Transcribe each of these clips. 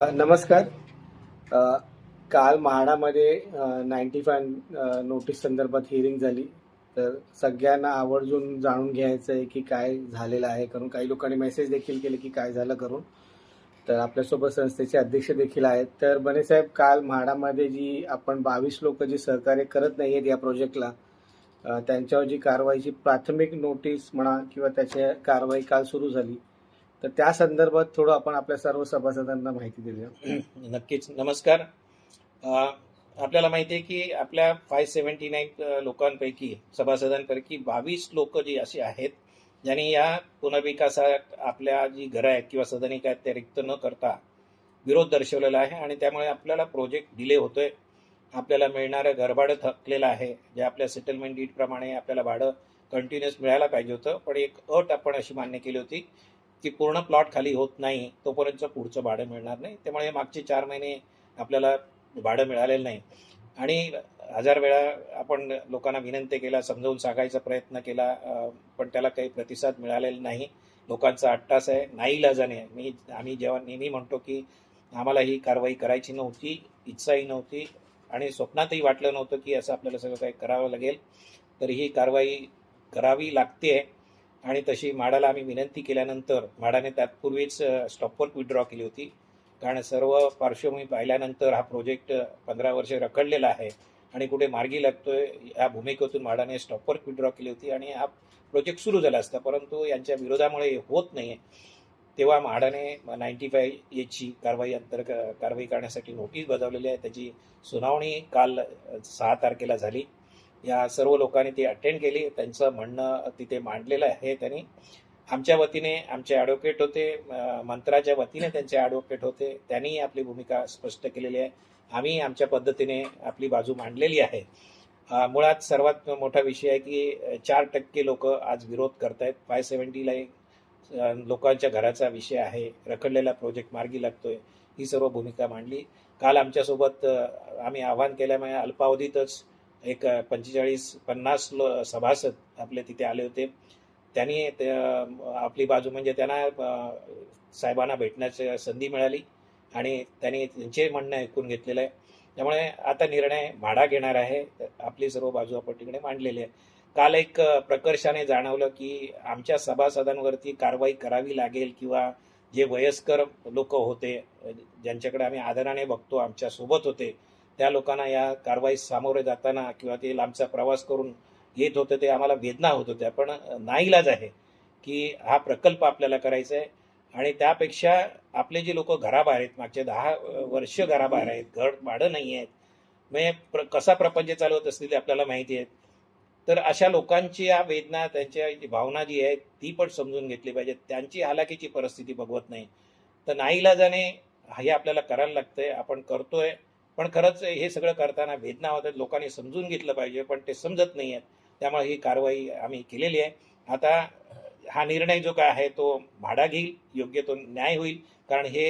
नमस्कार. अ, काल म्हाडामध्ये 95 नोटीस संदर्भात हिअरिंग झाली. तर सगळ्यांना आवर्जून जाणून घ्यायचं आहे की काय झालेलं आहे, करून काही लोकांनी मेसेज देखील केले की काय झालं करून. तर आपल्यासोबत संस्थेचे अध्यक्ष देखील आहेत. तर बने साहेब, काल म्हाडामध्ये जी आपण 22 लोक जी सहकार्य करत नाही आहेत या प्रोजेक्टला, त्यांच्यावर जी कारवाईची प्राथमिक नोटीस म्हणा किंवा त्याची कारवाई काल सुरू झाली, तर त्या संदर्भात थोडं आपण आपल्या सर्व सभासदांना माहिती देऊया. नक्कीच. नमस्कार. आपल्याला माहिती आहे की आपल्या 579 लोकांपैकी, सभासदांपैकी 22 लोक जी अशी आहेत ज्यांनी या पुनर्विकासात आपल्या जी घरं आहेत किंवा सदनिक आहेत ते रिक्त न करता विरोध दर्शवलेला आहे आणि त्यामुळे आपल्याला प्रोजेक्ट डिले होतोय. आपल्याला मिळणारं घरभाडं थकलेलं आहे. जे आपल्या सेटलमेंट डीडप्रमाणे आपल्याला भाडं कंटिन्युअस मिळायला पाहिजे होतं, पण एक अट आपण अशी मान्य केली होती की पूर्ण प्लॉट खाली होत नाही तोपर्यंत पुढचं भाडं मिळणार नाही. त्यामुळे मागचे 4 महिने आपल्याला भाडं मिळालेलं नाही आणि 1000 वेळा आपण लोकांना विनंती केला, समजावून सांगायचा प्रयत्न केला, पण त्याला काही प्रतिसाद मिळालेला नाही. लोकांचा अट्टास आहे. नाईलाजाने आम्ही जेव्हा नेहमी म्हणतो की आम्हाला ही कारवाई करायची नव्हती, इच्छाही नव्हती आणि स्वप्नातही वाटलं नव्हतं की असं आपल्याला सगळं काही करावं लागेल, तर ही कारवाई करावी लागते आहे. आणि तशी म्हाडाला आम्ही विनंती केल्यानंतर म्हाडाने त्यापूर्वीच स्टॉपवर्क विड्रॉ केली होती, कारण सर्व पार्श्वभूमी पाहिल्यानंतर हा प्रोजेक्ट 15 वर्षे रखडलेला आहे आणि कुठे मार्गी लागतोय या भूमिकेतून म्हाडाने स्टॉपवर्क विड्रॉ केली होती आणि हा प्रोजेक्ट सुरू झाला असता, परंतु यांच्या विरोधामुळे होत नाही आहे. तेव्हा म्हाडाने 95 याची कारवाई करण्यासाठी नोटीस बजावलेली आहे. त्याची सुनावणी काल 6 तारखेला झाली. या सर्व लोकांनी ती अटेंड केली. त्यांचं म्हणणं तिथे मांडलेलं आहे. त्यांनी आमच्या वतीने आमचे ॲडव्होकेट होते, मंत्राच्या वतीने त्यांचे ॲडव्होकेट होते, त्यांनी आपली भूमिका स्पष्ट केलेली आहे. आम्ही आमच्या पद्धतीने आपली बाजू मांडलेली आहे. मुळात सर्वात मोठा विषय आहे की 4% लोक आज विरोध करत आहेत. 570ला लोकांच्या घराचा विषय आहे, रखडलेला प्रोजेक्ट मार्गी लागतोय, ही सर्व भूमिका मांडली. काल आमच्यासोबत आम्ही आवाहन केल्यामुळे अल्पावधीतच एक 45-50 सभासद आपले तिथे आले होते. त्यांनी आपली बाजू म्हणजे त्यांना साहेबांना भेटण्याची संधी मिळाली आणि त्यांनी त्यांचे म्हणणं ऐकून घेतलेलं आहे. त्यामुळे आता निर्णय म्हाडा घेणार आहे. आपली सर्व बाजू आपण तिकडे मांडलेली आहे. काल एक प्रकर्षाने जाणवलं की आमच्या सभासदांवरती कारवाई करावी लागेल किंवा जे वयस्कर लोक होते, ज्यांच्याकडे आम्ही आदराने बघतो, आमच्यासोबत होते, त्या लोकांना या कारवाईस सामोरे जाताना किंवा ते लांबचा प्रवास करून येत होते, ते आम्हाला वेदना होत होत्या. पण नाईलाज आहे की हा प्रकल्प आपल्याला करायचा आहे आणि त्यापेक्षा आपले जे लोक घराबाहेर आहेत, मागचे 10 वर्ष घराबाहेर आहेत, घर भाडं नाही आहेत, म्हणजे कसा प्रपंच चालवत असतील ते आपल्याला माहिती आहे. तर अशा लोकांची या वेदना, त्यांच्या भावना जी आहे ती पण समजून घेतली पाहिजे. त्यांची हालाकीची परिस्थिती बघवत नाही. तर नाईलाजाने हे आपल्याला करायला लागतंय, आपण करतोय. पण खरंच हे सगळं करताना वेदना होतात, लोकांनी समजून घेतलं पाहिजे, पण ते समजत नाही आहेत. त्यामुळे ही कारवाई आम्ही केलेली आहे. आता हा निर्णय जो काय आहे तो म्हाडा घेईल, योग्य तो न्याय होईल, कारण हे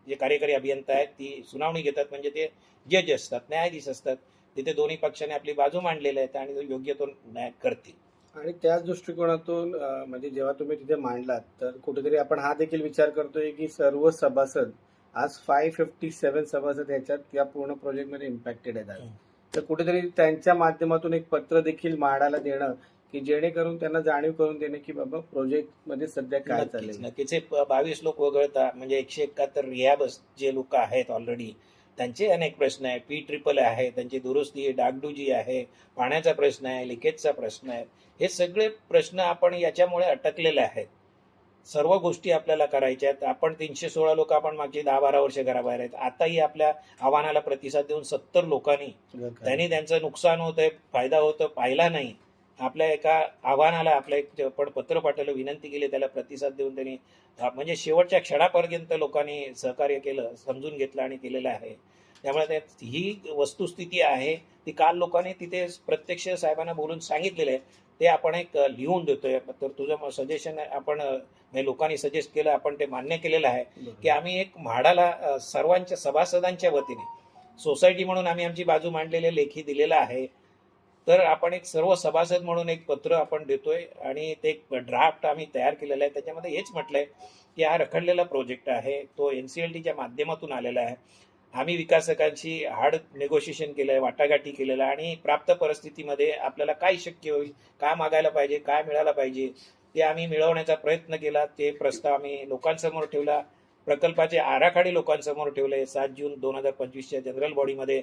जे कार्यकारी अभियंता आहेत ती सुनावणी घेतात, म्हणजे ते जज असतात, न्यायाधीश असतात. तिथे दोन्ही पक्षाने आपली बाजू मांडलेली आहे आणि योग्य तो न्याय करतील. आणि त्याच दृष्टिकोनातून म्हणजे जेव्हा तुम्ही तिथे मांडलात, तर कुठेतरी आपण हा देखील विचार करतोय की सर्व सभासद आज 557 सभासद याच्यात या पूर्ण प्रोजेक्टमध्ये इम्पॅक्टेड आहेत. तर कुठेतरी त्यांच्या माध्यमातून एक पत्र देखील म्हाडाला देणं की जेणेकरून त्यांना जाणीव करून देणे की बाबा प्रोजेक्ट मध्ये सध्या काय चाललंय. नक्कीच. हे 22 लोक वगळता म्हणजे 171 रिहॅब जे लोक आहेत ऑलरेडी, त्यांचे अनेक प्रश्न आहेत. PRRR आहे, त्यांची दुरुस्ती, डागडुजी आहे, पाण्याचा प्रश्न आहे, लिकेजचा प्रश्न आहे. हे सगळे प्रश्न आपण याच्यामुळे अटकलेले आहेत. सर्व गोष्टी आपल्याला करायच्या आहेत. आपण 316 लोक आपण मागची 10-12 वर्ष घराबाहेर आहेत. आताही आपल्या आव्हानाला प्रतिसाद देऊन 70 लोकांनी त्यांनी त्यांचं नुकसान होतंय, फायदा होतं पाहिला नाही. आपल्या एका आव्हानाला आपल्या एक आपण पत्र पाठवलं, विनंती केली, त्याला प्रतिसाद देऊन त्यांनी म्हणजे शेवटच्या क्षणापर्यंत लोकांनी सहकार्य केलं, समजून घेतलं आणि केलेलं आहे. त्यामुळे ही वस्तुस्थिती आहे. ती काल लोकांनी तिथे प्रत्यक्ष साहेबांना बोलून सांगितलेलं आहे. ते आपण एक लिहून देतोय. तर तुझं सजेशन आपण लोकांनी सजेस्ट केलं, आपण ते मान्य केलेलं आहे की आम्ही एक म्हाडाला सर्वांच्या सभासदांच्या वतीने सोसायटी म्हणून आम्ही आमची बाजू मांडलेली लेखी दिलेला आहे. तर आपण एक सर्व सभासद म्हणून एक पत्र आपण देतोय आणि ते एक ड्राफ्ट आम्ही तयार केलेला आहे. त्याच्यामध्ये हेच म्हटलंय की हा रखडलेला प्रोजेक्ट आहे, तो NCLTच्या माध्यमातून आलेला आहे. आम्ही विकासकांशी हार्ड नेगोशिएशन केलंय, वाटाघाटी केलेलं आहे आणि प्राप्त परिस्थितीमध्ये आपल्याला काय शक्य होईल, काय मागायला पाहिजे, काय मिळायला पाहिजे, ते आम्ही मिळवण्याचा प्रयत्न केला. ते प्रस्ताव आम्ही लोकांसमोर ठेवला. प्रकल्पाचे आराखडे लोकांसमोर ठेवले. 7 जून 2025च्या जनरल बॉडीमध्ये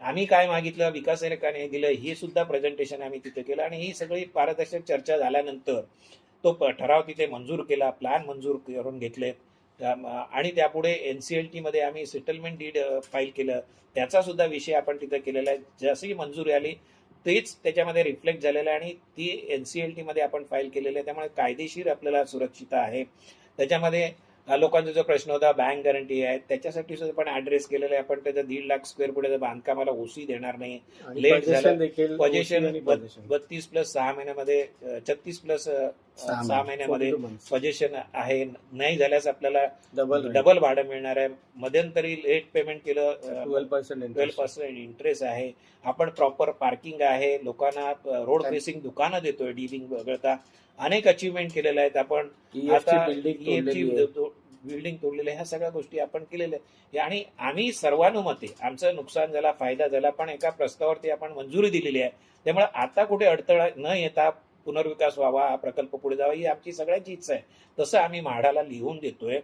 आम्ही काय मागितलं, विकासकाने दिलं, हे सुद्धा प्रेझेंटेशन आम्ही तिथे केलं. आणि ही सगळी पारदर्शक चर्चा झाल्यानंतर तो ठराव तिथे मंजूर केला, प्लॅन मंजूर करून घेतले. आणि त्यापुढे NCLT मध्ये आम्ही सेटलमेंट डीड फाईल केलं. त्याचा सुद्धा विषय आपण तिथे केलेला आहे. जशी मंजुरी आली तेच त्याच्यामध्ये रिफ्लेक्ट झालेलं आहे आणि ती NCLT मध्ये आपण फाईल केलेली आहे. त्यामुळे कायदेशीर आपल्याला सुरक्षितता आहे. त्याच्यामध्ये लोकांचा जो प्रश्न होता बँक गॅरंटी आहे, त्याच्यासाठी सुद्धा आपण ऍड्रेस केलेला आहे. आपण त्याचं 1.5 लाख स्क्वेअर फुटाचं बांधकामाला OC देणार नाही. लेट झालं पोझिशन 32+6 महिन्यामध्ये 36+6 महिन्यामध्ये पोझिशन आहे. नाही झाल्यास आपल्याला डबल भाडं मिळणार आहे. मध्यंतरी लेट पेमेंट केलं 12% इंटरेस्ट आहे. आपण प्रॉपर पार्किंग आहे, लोकांना रोड फेसिंग दुकानं देतोय, डीबिंग वगळता अनेक अचिव्हमेंट केलेल्या आहेत. आपण आता बिल्डिंग तोडलेल्या, ह्या सगळ्या गोष्टी आपण केलेल्या आहेत. आणि आम्ही सर्वानुमते, आमचं नुकसान झाला, फायदा झाला, पण एका प्रस्तावावरती आपण मंजुरी दिलेली आहे. त्यामुळे आता कुठे अडथळा न येता पुनर्विकास व्हावा, हा प्रकल्प पुढे जावा, ही आमची सगळ्यांची इच्छा आहे. तसं आम्ही म्हाडाला लिहून देतोय.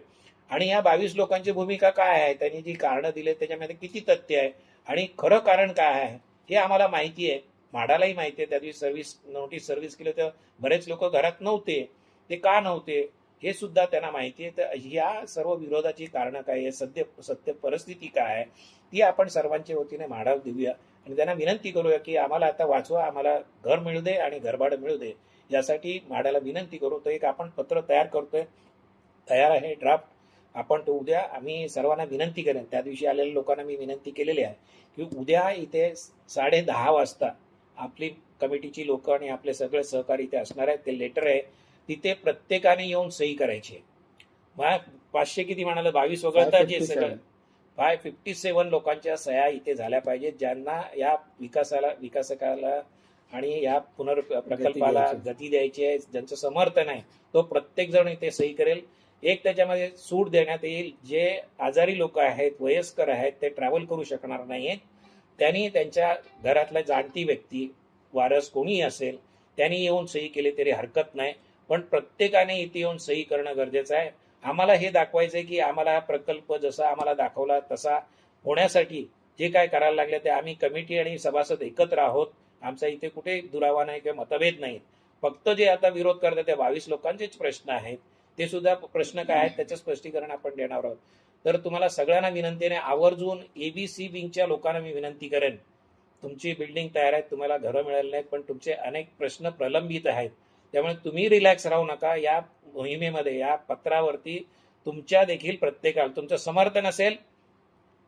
आणि या 22 लोकांची भूमिका काय आहे, त्यांनी जी कारणं दिली त्याच्यामध्ये किती तथ्य आहे आणि खरं कारण काय आहे हे आम्हाला माहिती आहे. म्हाडालाही माहिती आहे. त्या दिवशी नोटीस सर्व्हिस केलं तर बरेच लोक घरात नव्हते. ते का नव्हते हे सुद्धा त्यांना माहिती आहे. तर ह्या सर्व विरोधाची कारणं काय आहे, सत्य परिस्थिती काय आहे, ती आपण सर्वांच्या वतीने म्हाडाला देऊया आणि त्यांना विनंती करूया की आम्हाला आता वाचवा, आम्हाला घर मिळू दे आणि घरभाडं मिळू दे. यासाठी म्हाडाला विनंती करू. तर एक आपण पत्र तयार करतोय, तयार आहे ड्राफ्ट. आपण तो उद्या आम्ही सर्वांना विनंती करेन. त्या दिवशी आलेल्या लोकांना मी विनंती केलेली आहे की उद्या इथे 10:30 वाजता आपली कमिटीची लोक आणि आपले सगळे सहकारी इथे असणार आहेत. ते लेटर आहे, तिथे प्रत्येकाने येऊन सही करायची आहे. मग 500 किती म्हणाले, 22 वगळता जे सगळं 557 लोकांच्या सह्या इथे झाल्या पाहिजेत, ज्यांना या विकासकाला आणि या प्रकल्पाला गती द्यायची आहे, ज्यांचं समर्थन आहे, तो प्रत्येक जण इथे सही करेल. एक त्याच्यामध्ये सूट देण्यात येईल, जे आजारी लोक आहेत, वयस्कर आहेत, ते ट्रॅव्हल करू शकणार नाहीत, त्यांनी त्यांच्या घरातल्या जाणती व्यक्ती, वारस कोणीही असेल, त्यांनी येऊन सही केली तरी हरकत नाही. पण प्रत्येकाने इथे येऊन सही करणं गरजेचं आहे. आम्हाला हे दाखवायचंय की आम्हाला हा प्रकल्प जसा आम्हाला दाखवला तसा होण्यासाठी जे काय करायला लागले ते आम्ही कमिटी आणि सभासद एकत्र आहोत. आमचा इथे कुठे दुरावा नाही किंवा मतभेद नाहीत. फक्त जे आता विरोध करतात त्या 22 लोकांचेच प्रश्न आहेत. ते सुद्धा प्रश्न काय आहेत त्याचं स्पष्टीकरण आपण देणार आहोत. तर तुम्हाला सगळ्यांना विनंतीने आवर्जून ABC विंगच्या लोकांना मी विनंती करेन, तुमची बिल्डिंग तयार आहे, तुम्हाला घरं मिळाली नाहीत, पण तुमचे अनेक प्रश्न प्रलंबित आहेत. त्यामुळे तुम्ही रिलॅक्स राहू नका. या मोहिमेमध्ये, या पत्रावरती तुमच्या देखील प्रत्येकाला तुमचं समर्थन असेल,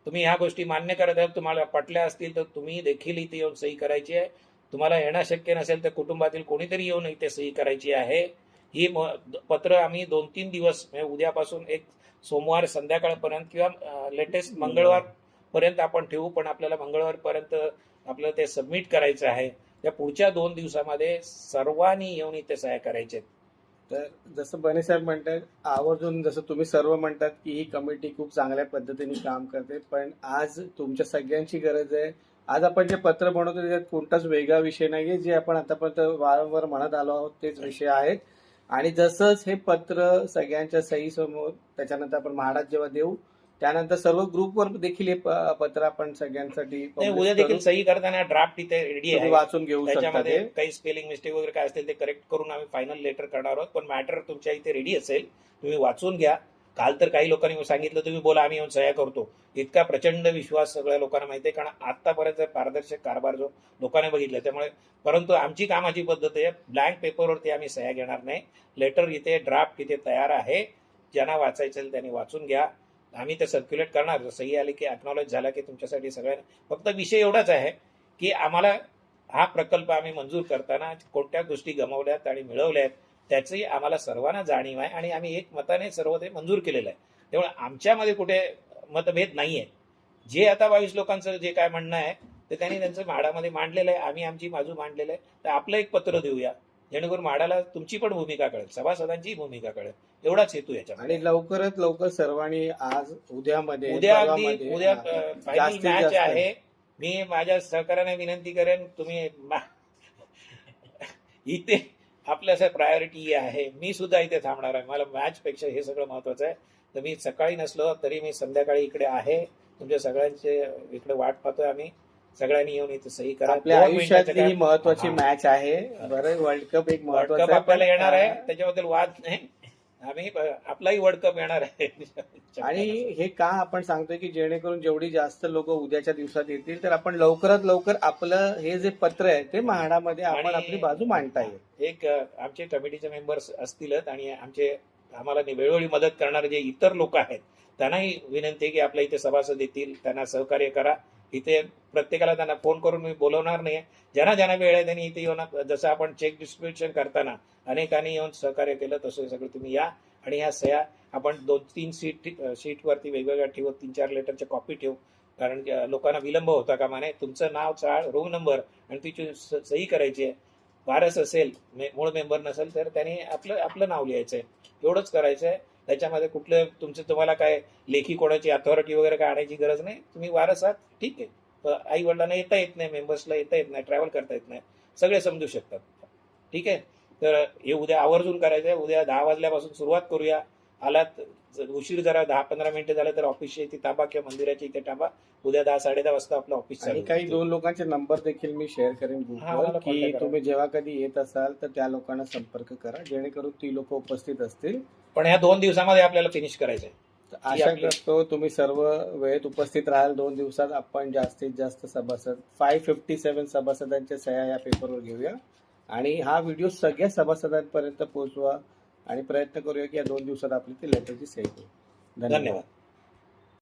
तुम्ही ह्या गोष्टी मान्य करत आहात, तुम्हाला पटल्या असतील तर तुम्ही देखील इथे येऊन सही करायची आहे. तुम्हाला येणं शक्य नसेल तर कुटुंबातील कोणीतरी येऊन इथे सही करायची आहे. ही पत्र आम्ही 2-3 दिवस म्हणजे उद्यापासून एक सोमवार संध्याकाळपर्यंत किंवा लेटेस्ट मंगळवार पर्यंत आपण ठेवू. पण आपल्याला मंगळवारपर्यंत आपल्याला ते सबमिट करायचं आहे. त्या पुढच्या 2 दिवसामध्ये सर्वांनी येऊन इथे सह्या करायचे. तर जसं बने साहेब म्हणतात, आवर्जून जसं तुम्ही सर्व म्हणतात की ही कमिटी खूप चांगल्या पद्धतीने काम करते, पण आज तुमच्या सगळ्यांची गरज आहे. आज आपण जे पत्र बनवतो त्याच्यात कोणताच वेगळा विषय नाहीये. जे आपण आतापर्यंत वारंवार म्हणत आलो आहोत तेच विषय आहेत. आणि जसंच हे पत्र सगळ्यांच्या सही समोर, त्याच्यानंतर आपण म्हाडात जेव्हा देऊ त्यानंतर सर्व ग्रुपवर देखील हे पत्र आपण सगळ्यांसाठी उद्या देखील सही करताना ड्राफ्ट इथे रेडी आहे, वाचून घेऊ शकता. त्याच्यामध्ये काही स्पेलिंग मिस्टेक वगैरे काय असतील ते करेक्ट करून आम्ही फायनल लेटर करणार आहोत. पण मॅटर तुमच्या इथे रेडी असेल, तुम्ही वाचून घ्या. काल तर काही लोकांनी सांगितलं तुम्ही बोला आम्ही येऊन सह्या करतो. इतका प्रचंड विश्वास सगळ्या लोकांना माहिती आहे, कारण आतापर्यंत पारदर्शक कारभार जो लोकांनी बघितला. त्यामुळे परंतु आमची कामाची पद्धत आहे, ब्लँक पेपरवरती आम्ही सह्या घेणार नाही. लेटर इथे ड्राफ्ट इथे तयार आहे, ज्यांना वाचायचं असेल त्यांनी वाचून घ्या. आम्ही ते सर्क्युलेट करणार. सही आली की अॅक्नॉलेज झाला की तुमच्यासाठी सगळ्यांना फक्त विषय एवढाच आहे की आम्हाला हा प्रकल्प आम्ही मंजूर करताना कोणत्या गोष्टी गमावल्यात आणि मिळवल्यात त्याची आम्हाला सर्वांना जाणीव आहे आणि आम्ही एक मताने सर्व ते मंजूर केलेलं आहे. त्यामुळे आमच्यामध्ये कुठे मतभेद नाही आहे. जे आता 22 लोकांचं जे काय म्हणणं आहे तर त्यांनी त्यांचं म्हाडामध्ये मांडलेलं आहे, आम्ही आमची बाजू मांडलेलं आहे. तर आपलं एक पत्र देऊया, जेणेकरून म्हाडाला तुमची पण भूमिका कळेल, सभासदांची भूमिका कळेल. एवढाच हेतू याच्यामध्ये. आणि लवकरात लवकर सर्वांनी आज उद्यामध्ये उद्या परवामध्ये, उद्या फायनल जास्तीत मॅच जास्त आहे. मी माझ्या सहकार्याने विनंती करेन, तुम्ही इथे आपल्या प्रायोरिटी आहे. मी सुद्धा इथे थांबणार आहे. मला मॅच पेक्षा हे सगळं महत्वाचं आहे. तर मी सकाळी नसलो तरी मी संध्याकाळी इकडे आहे. तुमच्या सगळ्यांचे इकडे वाट पाहतोय आम्ही. सगळ्यांनी येऊन इथे सही करा. आपल्या 2 आयुष्यातली मिनिटाचं ही महत्वाची हा. मॅच आहे. बरं, वर्ल्ड कप एक वर्ल्ड महत्वाचा कप आहे, आपल्याला पण, येणार आहे, त्याच्याबद्दल वाद नाही. आम्ही आपलाही वर्ल्ड कप येणार आहे. आणि हे का आपण सांगतोय की जेणेकरून जेवढी जास्त लोक उद्याच्या दिवसात येतील तर आपण लवकरात लवकर आपलं हे जे पत्र आहे ते म्हाडामध्ये आपण आणि आपली बाजू मांडता येईल. एक आमचे कमिटीचे मेंबर्स असतीलच आणि आम्हाला वेळोवेळी मदत करणारे जे इतर लोक आहेत त्यांनाही विनंती आहे की आपल्या इथे सभासद येतील, त्यांना सहकार्य करा. इथे प्रत्येकाला त्यांना फोन करून मी बोलवणार नाही. ज्यांना वेळ आहे त्यांनी इथे येऊन, जसं आपण चेक डिस्ट्रीब्युशन करताना अनेकांनी येऊन सहकार्य केलं, तसं सगळं तुम्ही या. आणि ह्या सह्या आपण 2-3 शीटवरती वेगवेगळ्या ठेवू, 3-4 लेटरच्या कॉपी ठेवू, कारण लोकांना विलंब होता कामा नये. तुमचं नाव, चाळ, रोल नंबर आणि तिची सही करायची आहे. वारस असेल, मूळ मेंबर नसेल तर त्याने आपलं नाव लिहायचं आहे. एवढंच करायचं आहे. त्याच्यामध्ये कुठलं तुम्हाला काय लेखी कोणाची अथॉरिटी वगैरे काय आणायची गरज नाही. तुम्ही वारस आहात, ठीक आहे. आई वडिलांना येता येत नाही, मेंबर्सला येता येत नाही, ट्रॅव्हल करता येत नाही, सगळे समजू शकतात, ठीक आहे. तर हे उद्या आवर्जून करायचं आहे. उद्या 10 वाजल्यापासून सुरुवात करूया. आलात उशीर जरा 10-15 मिनिटं झालं तर ऑफिसच्या इथे थांबा किंवा मंदिराच्या इथे थांबा. उद्या 10-10:30 वाजता आपलं ऑफिस आणि चालू काही होईल. 2 लोकांचे नंबर देखील मी शेअर करेन हा, ग्रुपवर मला की contact करा. तुम्ही जेव्हा कधी येत असाल तर त्या लोकांना संपर्क करा जेणेकरून ती लोक उपस्थित असतील. पण ह्या 2 दिवसामध्ये आपल्याला फिनिश करायचं आहे. तर आशा करतो तुम्ही सर्व वेळेत उपस्थित राहाल. 2 दिवसात आपण जास्तीत जास्त सभासद 557 सभासदांच्या सह्या या पेपरवर घेऊया आणि हा व्हिडिओ सगळ्या सभासदांपर्यंत पोहोचवा आणि प्रयत्न करूया की या 2 दिवसात आपली ती लेटरची सही होईल. धन्यवाद.